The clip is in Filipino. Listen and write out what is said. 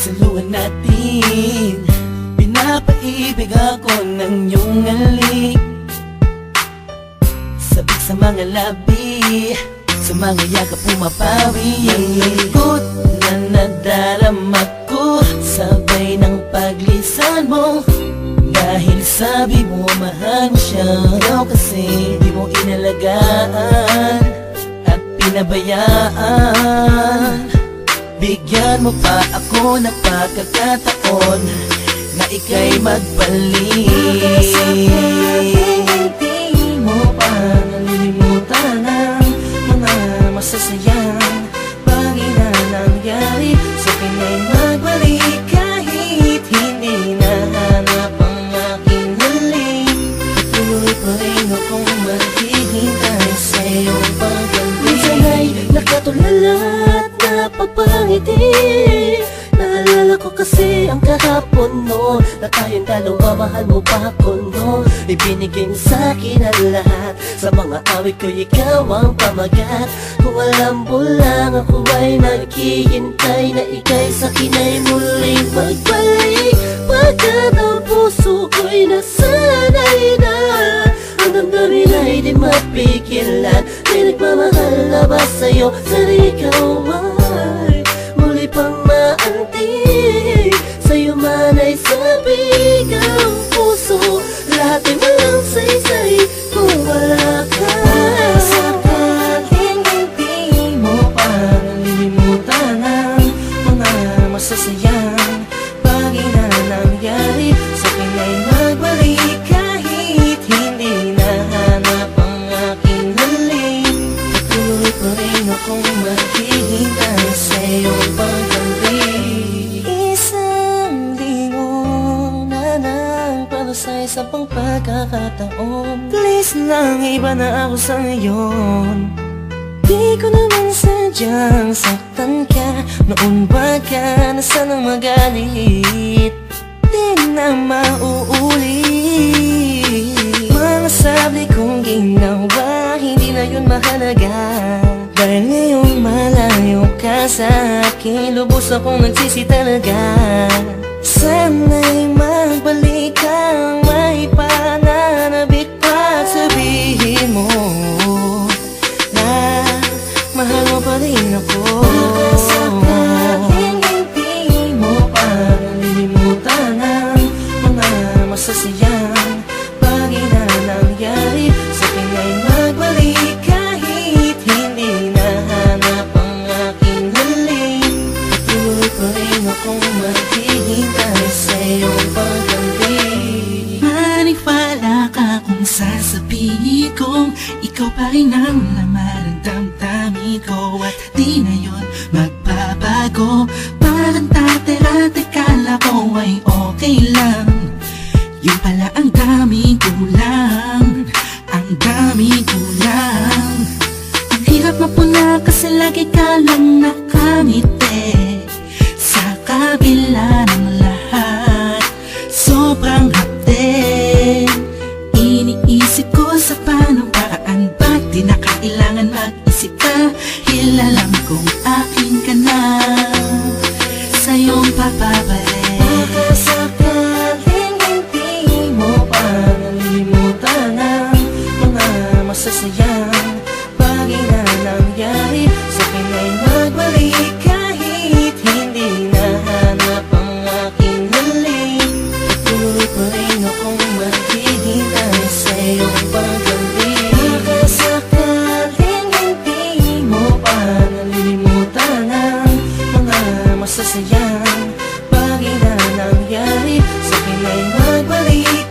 Saluhan natin, pinapaibig ako ng iyong halik. Sabik sa mga labi, sa mga yakap pumapawi. Ang lungkot na nadarama ko, sabay ng paglisan mo. Dahil sabi mo mahal mo siya, ikaw kasi di mo inalagaan at pinabayaan. Bigyan mo pa ako ng pagkakataon na ika'y magbalik. Hindi mo pa nalilimutan ang mga masasayang bagay na nangyari. Sa akin ay magbalik kahit hindi nahanap ang aking halik. Tuloy pa rin akong maghihintay sa iyong pagbalik. Minsan ay nakatulala at napapangiti. Naalala ko kasi ang kahapon noon, na tayong dalawa, mahal mo pa ako noon. Ibinigay mo sa'kin ang lahat, sa mga awit ko ikaw ang pamagat. Kung alam mo lang ako ay naghihintay na ika'y sa'kin ay muling magbalik. Pagkat ang puso ko'y nasanay na, ang damdamin ay di mapigilan. May nagmamahal na ba sa'yo, sana ikaw ay muli pang maantig. Sa'yo man ay sabik ang puso, lahat ay walang saysay kung wala ka. Sakaling hindi mo pa nalilimutan ang mga masasayang bagay na nangyari. Sa akin ay magbalik kahit hindi nahanap ang aking halik. Patuloy pa rin akong maghihintay sa iyong pagbalik. Isang linggo na nang para sa isa pang pagkakataon. Please lang, iba na ako sa ngayon. Di ko naman sadyang saktan ka, noon ba ka na sanang magalit? Di na mauulit. Mga sabi kong ginawa, hindi na yun mahalaga. Dahil ngayong malayo ka sa akin, lubos akong nagsisi talaga. Sana'y magbalik kang may pananabik pa. Sabihin mo na mahal mo pa rin ako. Sakaling hindi mo pa nalilimutan ang mga masasayang bagay na nangyari. Sa akin ay magbalik kahit hindi nahanap ang aking halik. Patuloy pa rin akong maghihintay sa iyong pagbalik. Maniwala ka kung sasabihin kong ikaw pa rin ang laman ng damdamin ko, at di na yun magbabago. Parang dati-dati kala ko ay okay lang, yun pala ang daming kulang, ang daming kulang. Ang hirap mapuna kasi lagi ka lang nakangiti. Sa kabila ng lahat, sobrang hapde. Iniisip ko sa paanong paraan, ba't di na kailangan mag-isip ka? Alam kong akin ka na, sa'yong papabalik. Baka sakaling hindi mo pa nalilimutan ang mga masasayang bagay na nangyari. Sa akin ay magbalik kahit hindi nahanap ang aking halik. Patuloy pa rin akong maghihintay sa iyong pagbalik. Baka sakaling hindi mo pa nalilimutan ang mga masasayang bagay na nangyari. Sa akin ay magbalik